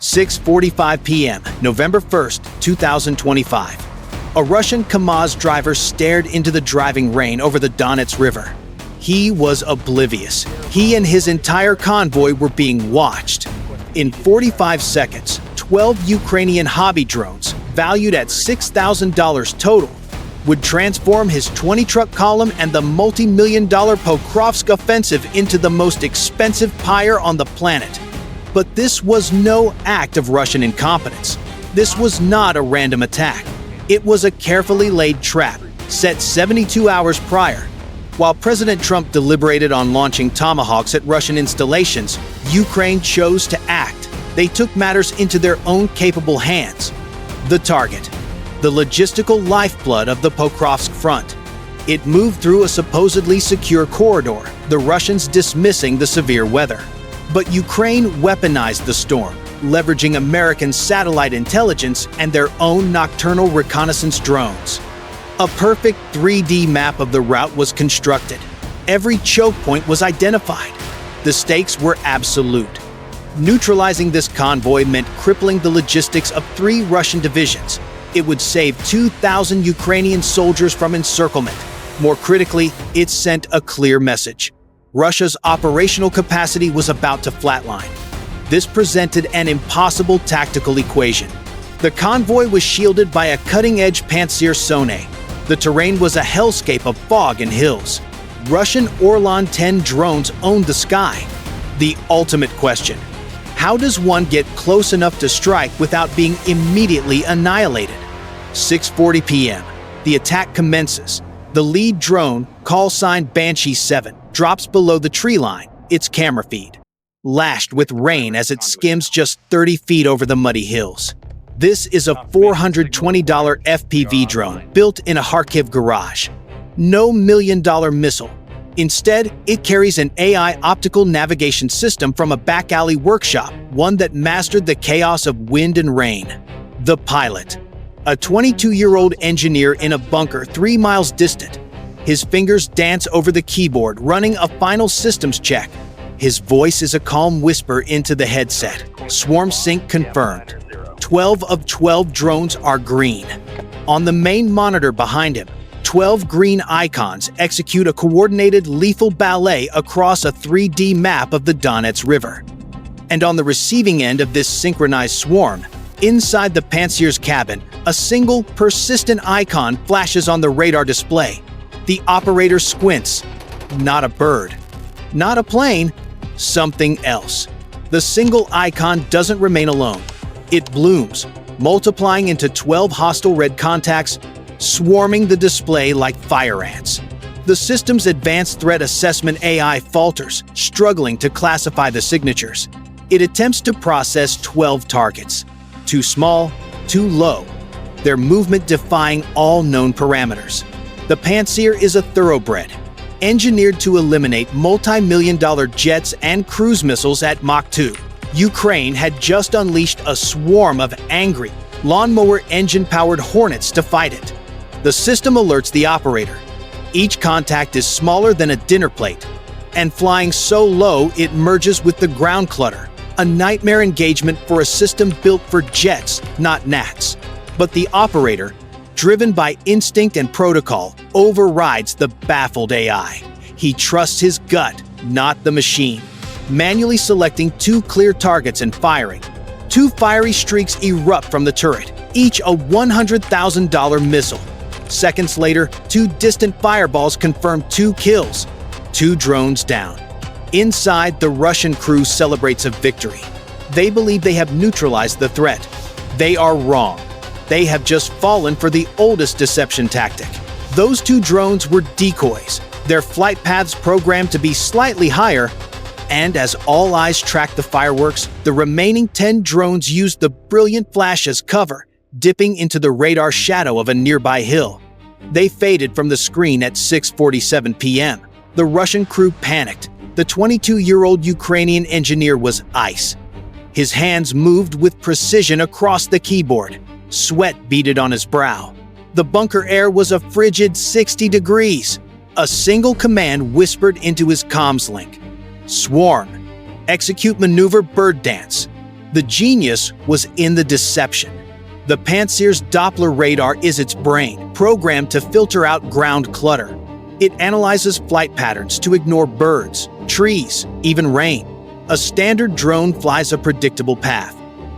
6:45 p.m., November 1st, 2025. A Russian Kamaz driver stared into the driving rain over the Donets River. He was oblivious. He and his entire convoy were being watched. In 45 seconds, 12 Ukrainian hobby drones, valued at $6,000 total, would transform his 20-truck column and the multi-million-dollar Pokrovsk offensive into the most expensive pyre on the planet. But this was no act of Russian incompetence. This was not a random attack. It was a carefully laid trap, set 72 hours prior. While President Trump deliberated on launching Tomahawks at Russian installations, Ukraine chose to act. They took matters into their own capable hands. The target, the logistical lifeblood of the Pokrovsk front. It moved through a supposedly secure corridor, the Russians dismissing the severe weather. But Ukraine weaponized the storm, leveraging American satellite intelligence and their own nocturnal reconnaissance drones. A perfect 3D map of the route was constructed. Every choke point was identified. The stakes were absolute. Neutralizing this convoy meant crippling the logistics of 3 Russian divisions. It would save 2,000 Ukrainian soldiers from encirclement. More critically, it sent a clear message. Russia's operational capacity was about to flatline. This presented an impossible tactical equation. The convoy was shielded by a cutting-edge Pantsir sonar. The terrain was a hellscape of fog and hills. Russian Orlan 10 drones owned the sky. The ultimate question: how does one get close enough to strike without being immediately annihilated? 6:40 p.m. The attack commences. The lead drone, call sign Banshee 7, drops below the tree line, its camera feed, lashed with rain as it skims just 30 feet over the muddy hills. This is a $420 FPV drone built in a Kharkiv garage. No million-dollar missile. Instead, it carries an AI optical navigation system from a back alley workshop, one that mastered the chaos of wind and rain. The pilot, a 22-year-old engineer in a bunker 3 miles distant. His fingers dance over the keyboard, running a final systems check. His voice is a calm whisper into the headset. Swarm sync confirmed. 12 of 12 drones are green. On the main monitor behind him, 12 green icons execute a coordinated lethal ballet across a 3D map of the Donets River. And on the receiving end of this synchronized swarm, inside the Pantsir's cabin, a single, persistent icon flashes on the radar display. The operator squints. Not a bird. Not a plane. Something else. The single icon doesn't remain alone. It blooms, multiplying into 12 hostile red contacts, swarming the display like fire ants. The system's advanced threat assessment AI falters, struggling to classify the signatures. It attempts to process 12 targets. Too small, too low. Their movement defying all known parameters. The Pantsir is a thoroughbred, engineered to eliminate multi-million-dollar jets and cruise missiles at Mach 2. Ukraine had just unleashed a swarm of angry, lawnmower engine-powered hornets to fight it. The system alerts the operator. Each contact is smaller than a dinner plate, and flying so low it merges with the ground clutter. A nightmare engagement for a system built for jets, not gnats. But the operator, driven by instinct and protocol, overrides the baffled AI. He trusts his gut, not the machine. Manually selecting 2 clear targets and firing. 2 fiery streaks erupt from the turret, each a $100,000 missile. Seconds later, 2 distant fireballs confirm 2 kills. 2 drones down. Inside, the Russian crew celebrates a victory. They believe they have neutralized the threat. They are wrong. They have just fallen for the oldest deception tactic. Those 2 drones were decoys, their flight paths programmed to be slightly higher, and as all eyes tracked the fireworks, the remaining 10 drones used the brilliant flash as cover, dipping into the radar shadow of a nearby hill. They faded from the screen at 6:47 p.m. The Russian crew panicked. The 22-year-old Ukrainian engineer was ice. His hands moved with precision across the keyboard. Sweat beaded on his brow. The bunker air was a frigid 60 degrees. A single command whispered into his comms link. Swarm. Execute maneuver bird dance. The genius was in the deception. The Pantsir's Doppler radar is its brain, programmed to filter out ground clutter. It analyzes flight patterns to ignore birds, trees, even rain. A standard drone flies a predictable path.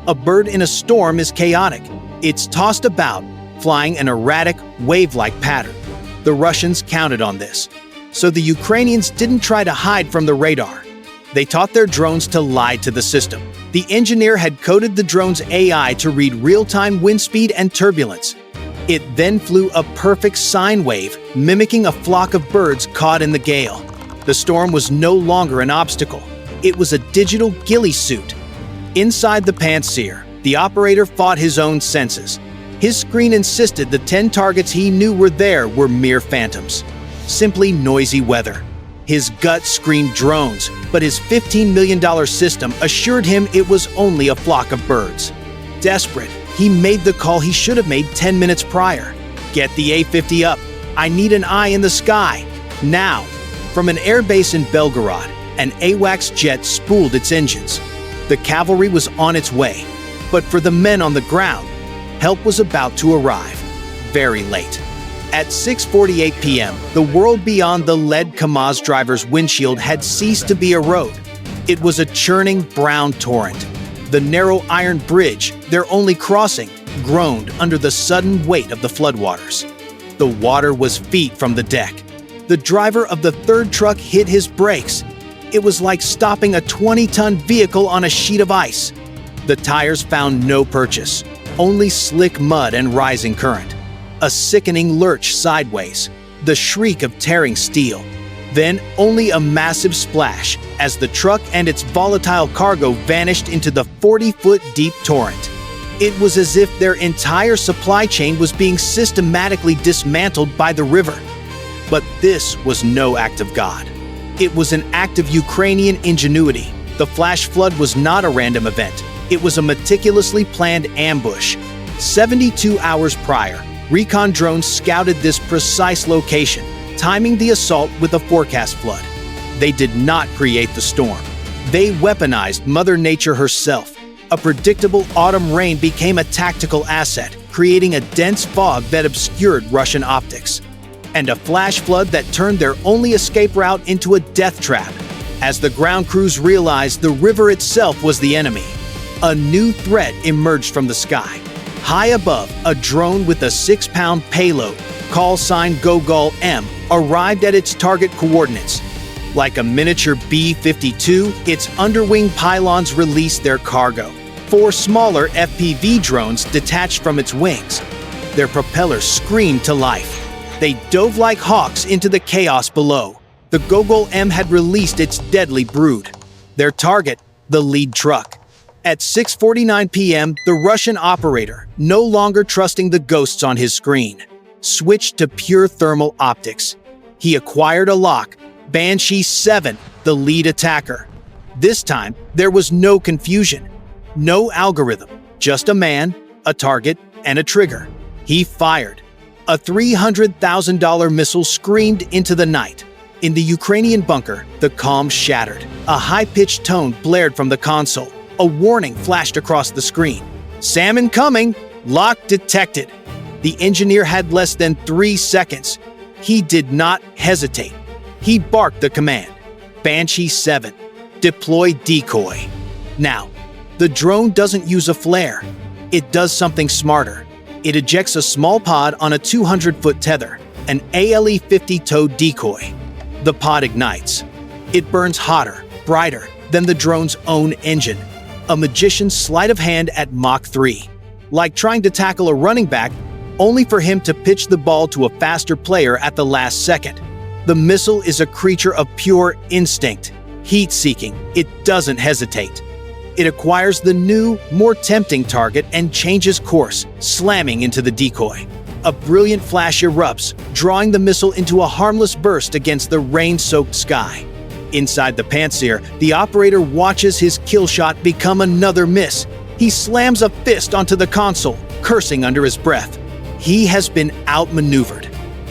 A bird in a storm is chaotic. It's tossed about, flying an erratic, wave-like pattern. The Russians counted on this. So the Ukrainians didn't try to hide from the radar. They taught their drones to lie to the system. The engineer had coded the drone's AI to read real-time wind speed and turbulence. It then flew a perfect sine wave, mimicking a flock of birds caught in the gale. The storm was no longer an obstacle. It was a digital ghillie suit. Inside the Pantsir, the operator fought his own senses. His screen insisted the 10 targets he knew were there were mere phantoms. Simply noisy weather. His gut screamed drones, but his $15 million system assured him it was only a flock of birds. Desperate, he made the call he should have made 10 minutes prior. Get the A-50 up. I need an eye in the sky. Now. From an airbase in Belgorod, an AWACS jet spooled its engines. The cavalry was on its way. But for the men on the ground, help was about to arrive. Very late. At 6:48 p.m., the world beyond the lead Kamaz driver's windshield had ceased to be a road. It was a churning brown torrent. The narrow iron bridge, their only crossing, groaned under the sudden weight of the floodwaters. The water was feet from the deck. The driver of the third truck hit his brakes. It was like stopping a 20-ton vehicle on a sheet of ice. The tires found no purchase, only slick mud and rising current. A sickening lurch sideways, the shriek of tearing steel. Then only a massive splash as the truck and its volatile cargo vanished into the 40-foot deep torrent. It was as if their entire supply chain was being systematically dismantled by the river. But this was no act of God. It was an act of Ukrainian ingenuity. The flash flood was not a random event. It was a meticulously planned ambush. 72 hours prior, recon drones scouted this precise location, timing the assault with a forecast flood. They did not create the storm. They weaponized Mother Nature herself. A predictable autumn rain became a tactical asset, creating a dense fog that obscured Russian optics. And a flash flood that turned their only escape route into a death trap. As the ground crews realized the river itself was the enemy, a new threat emerged from the sky. High above, a drone with a 6-pound payload, call sign Gogol-M, arrived at its target coordinates. Like a miniature B-52, its underwing pylons released their cargo. 4 smaller FPV drones detached from its wings. Their propellers screamed to life. They dove like hawks into the chaos below. The Gogol-M had released its deadly brood. Their target, the lead truck. At 6:49 p.m., the Russian operator, no longer trusting the ghosts on his screen, switched to pure thermal optics. He acquired a lock, Banshee 7, the lead attacker. This time, there was no confusion, no algorithm, just a man, a target, and a trigger. He fired. A $300,000 missile screamed into the night. In the Ukrainian bunker, the calm shattered. A high-pitched tone blared from the console. A warning flashed across the screen. Salmon coming! Lock detected. The engineer had less than 3 seconds. He did not hesitate. He barked the command. Banshee 7. Deploy decoy. Now, the drone doesn't use a flare. It does something smarter. It ejects a small pod on a 200-foot tether, an ALE-50 towed decoy. The pod ignites. It burns hotter, brighter than the drone's own engine. A magician's sleight of hand at Mach 3. Like trying to tackle a running back, only for him to pitch the ball to a faster player at the last second. The missile is a creature of pure instinct, heat-seeking. It doesn't hesitate. It acquires the new, more tempting target and changes course, slamming into the decoy. A brilliant flash erupts, drawing the missile into a harmless burst against the rain-soaked sky. Inside the Pantsir, the operator watches his kill shot become another miss. He slams a fist onto the console, cursing under his breath. He has been outmaneuvered.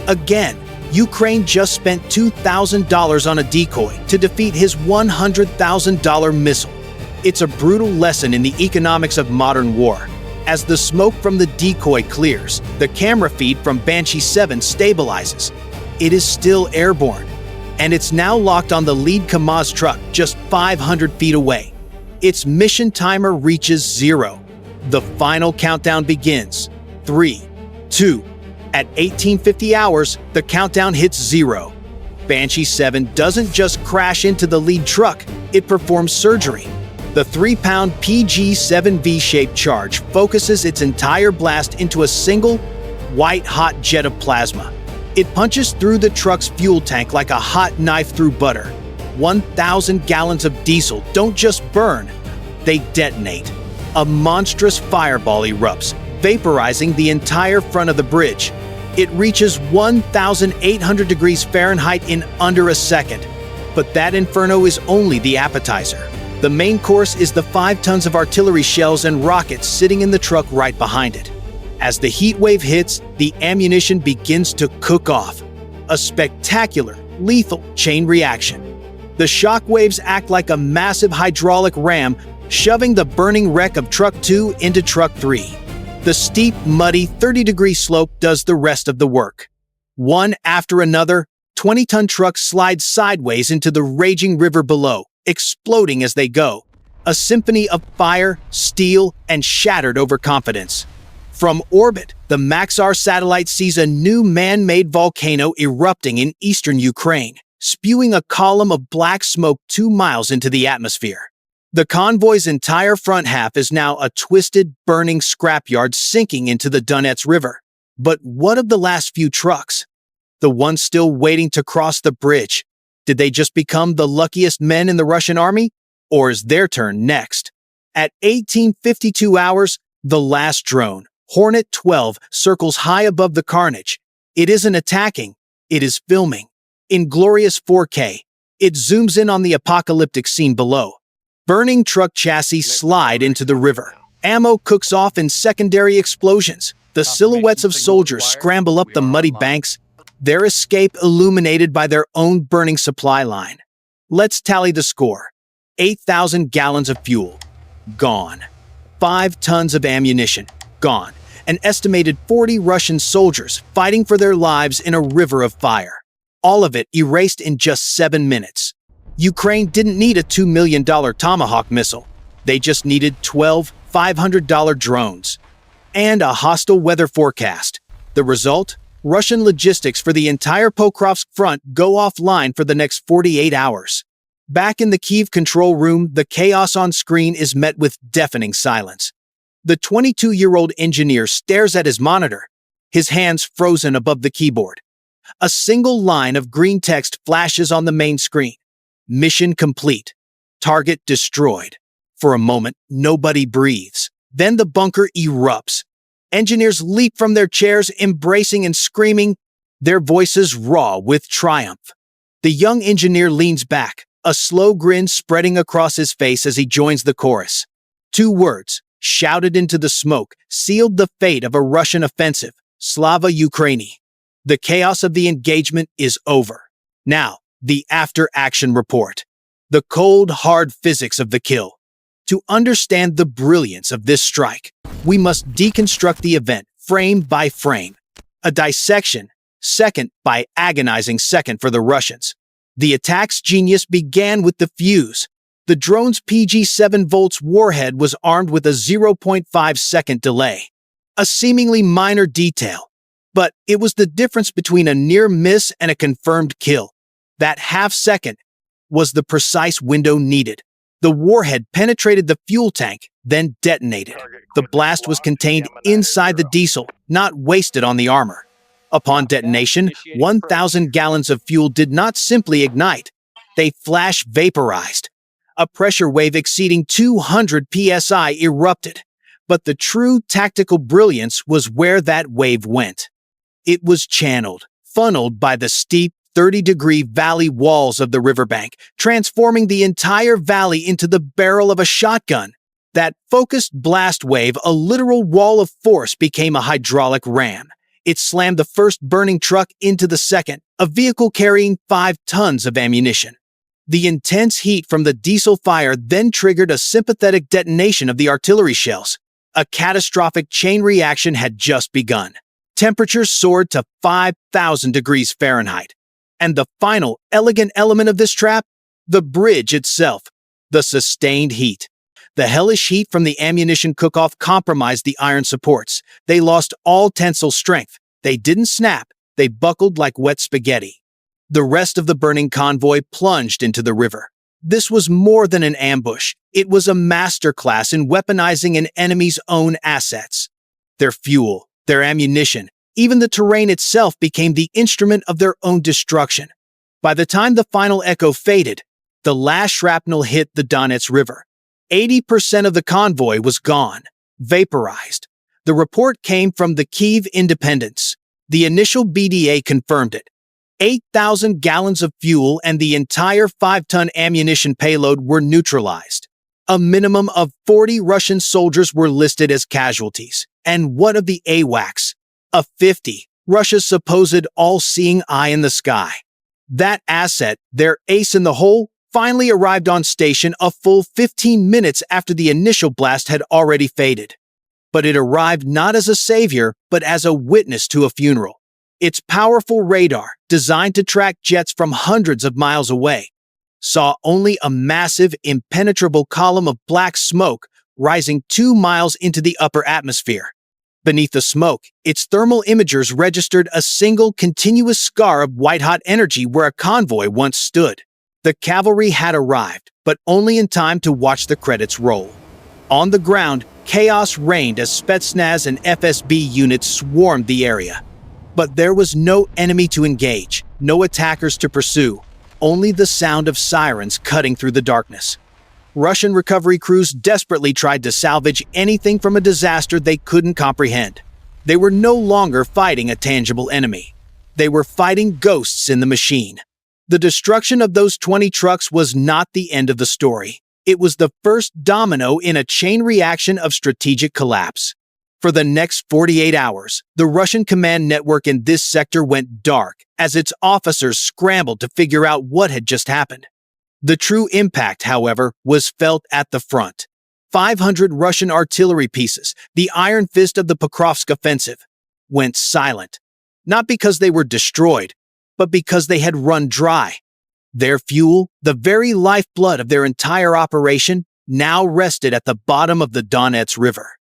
Again, Ukraine just spent $2,000 on a decoy to defeat his $100,000 missile. It's a brutal lesson in the economics of modern war. As the smoke from the decoy clears, the camera feed from Banshee 7 stabilizes. It is still airborne, and it's now locked on the lead Kamaz truck just 500 feet away. Its mission timer reaches 0. The final countdown begins. 3, 2. At 1850 hours, the countdown hits 0. Banshee 7 doesn't just crash into the lead truck, it performs surgery. The 3-pound PG-7 V-shaped charge focuses its entire blast into a single, white-hot jet of plasma. It punches through the truck's fuel tank like a hot knife through butter. 1,000 gallons of diesel don't just burn, they detonate. A monstrous fireball erupts, vaporizing the entire front of the bridge. It reaches 1,800 degrees Fahrenheit in under a second. But that inferno is only the appetizer. The main course is the 5 tons of artillery shells and rockets sitting in the truck right behind it. As the heat wave hits, the ammunition begins to cook off. A spectacular, lethal chain reaction. The shock waves act like a massive hydraulic ram, shoving the burning wreck of Truck 2 into Truck 3. The steep, muddy 30-degree slope does the rest of the work. One after another, 20-ton trucks slide sideways into the raging river below, exploding as they go. A symphony of fire, steel, and shattered overconfidence. From orbit, the Maxar satellite sees a new man-made volcano erupting in eastern Ukraine, spewing a column of black smoke 2 miles into the atmosphere. The convoy's entire front half is now a twisted, burning scrapyard sinking into the Donets River. But what of the last few trucks? The ones still waiting to cross the bridge? Did they just become the luckiest men in the Russian army? Or is their turn next? At 1852 hours, the last drone, Hornet 12, circles high above the carnage. It isn't attacking, it is filming. In glorious 4K, it zooms in on the apocalyptic scene below. Burning truck chassis slide into the river. Ammo cooks off in secondary explosions. The silhouettes of soldiers scramble up the muddy banks, their escape illuminated by their own burning supply line. Let's tally the score. 8,000 gallons of fuel, gone. 5 tons of ammunition, gone. An estimated 40 Russian soldiers fighting for their lives in a river of fire. All of it erased in just 7 minutes. Ukraine didn't need a $2 million Tomahawk missile. They just needed 12 $500 drones. And a hostile weather forecast. The result? Russian logistics for the entire Pokrovsk front go offline for the next 48 hours. Back in the Kyiv control room, the chaos on screen is met with deafening silence. The 22-year-old engineer stares at his monitor, his hands frozen above the keyboard. A single line of green text flashes on the main screen. Mission complete. Target destroyed. For a moment, nobody breathes. Then the bunker erupts. Engineers leap from their chairs, embracing and screaming, their voices raw with triumph. The young engineer leans back, a slow grin spreading across his face as he joins the chorus. 2 words, shouted into the smoke, sealed the fate of a Russian offensive. Slava Ukraini. The chaos of the engagement is over. Now, the after-action report. The cold, hard physics of the kill. To understand the brilliance of this strike, we must deconstruct the event frame by frame. A dissection, second by agonizing second for the Russians. The attack's genius began with the fuse. The drone's PG-7 volts warhead was armed with a 0.5-second delay. A seemingly minor detail, but it was the difference between a near miss and a confirmed kill. That half-second was the precise window needed. The warhead penetrated the fuel tank, then detonated. The blast was contained inside the diesel, not wasted on the armor. Upon detonation, 1,000 gallons of fuel did not simply ignite. They flash vaporized. A pressure wave exceeding 200 psi erupted. But the true tactical brilliance was where that wave went. It was channeled, funneled by the steep, 30-degree valley walls of the riverbank, transforming the entire valley into the barrel of a shotgun. That focused blast wave, a literal wall of force, became a hydraulic ram. It slammed the first burning truck into the second, a vehicle carrying 5 tons of ammunition. The intense heat from the diesel fire then triggered a sympathetic detonation of the artillery shells. A catastrophic chain reaction had just begun. Temperatures soared to 5,000 degrees Fahrenheit. And the final elegant element of this trap? The bridge itself. The sustained heat. The hellish heat from the ammunition cook-off compromised the iron supports. They lost all tensile strength. They didn't snap. They buckled like wet spaghetti. The rest of the burning convoy plunged into the river. This was more than an ambush. It was a masterclass in weaponizing an enemy's own assets. Their fuel, their ammunition, even the terrain itself became the instrument of their own destruction. By the time the final echo faded, the last shrapnel hit the Donets River. 80% of the convoy was gone, vaporized. The report came from the Kyiv Independence. The initial BDA confirmed it. 8,000 gallons of fuel and the entire 5-ton ammunition payload were neutralized. A minimum of 40 Russian soldiers were listed as casualties. And what of the AWACS? A 50, Russia's supposed all-seeing eye in the sky. That asset, their ace in the hole, finally arrived on station a full 15 minutes after the initial blast had already faded. But it arrived not as a savior, but as a witness to a funeral. Its powerful radar, designed to track jets from hundreds of miles away, saw only a massive, impenetrable column of black smoke rising 2 miles into the upper atmosphere. Beneath the smoke, its thermal imagers registered a single continuous scar of white-hot energy where a convoy once stood. The cavalry had arrived, but only in time to watch the credits roll. On the ground, chaos reigned as Spetsnaz and FSB units swarmed the area. But there was no enemy to engage, no attackers to pursue, only the sound of sirens cutting through the darkness. Russian recovery crews desperately tried to salvage anything from a disaster they couldn't comprehend. They were no longer fighting a tangible enemy. They were fighting ghosts in the machine. The destruction of those 20 trucks was not the end of the story. It was the first domino in a chain reaction of strategic collapse. For the next 48 hours, the Russian command network in this sector went dark as its officers scrambled to figure out what had just happened. The true impact, however, was felt at the front. 500 Russian artillery pieces, the iron fist of the Pokrovsk offensive, went silent. Not because they were destroyed, but because they had run dry. Their fuel, the very lifeblood of their entire operation, now rested at the bottom of the Donets River.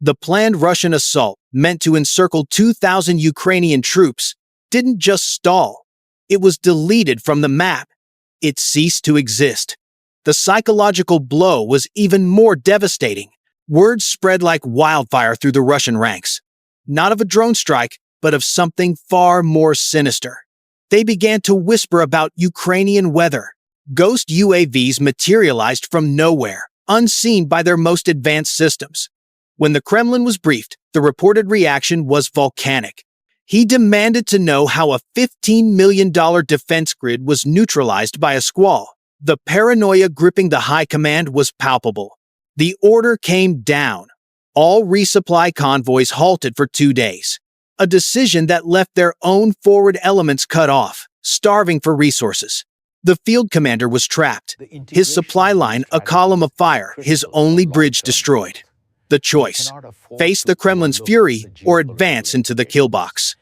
The planned Russian assault, meant to encircle 2,000 Ukrainian troops, didn't just stall. It was deleted from the map. It ceased to exist. The psychological blow was even more devastating. Word spread like wildfire through the Russian ranks. Not of a drone strike, but of something far more sinister. They began to whisper about Ukrainian weather. Ghost UAVs materialized from nowhere, unseen by their most advanced systems. When the Kremlin was briefed, the reported reaction was volcanic. He demanded to know how a $15 million defense grid was neutralized by a squall. The paranoia gripping the high command was palpable. The order came down. All resupply convoys halted for 2 days. A decision that left their own forward elements cut off, starving for resources. The field commander was trapped. His supply line a column of fire, his only bridge destroyed. The choice: face the Kremlin's fury or advance into the kill box.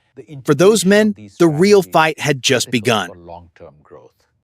For those men, the real fight had just begun.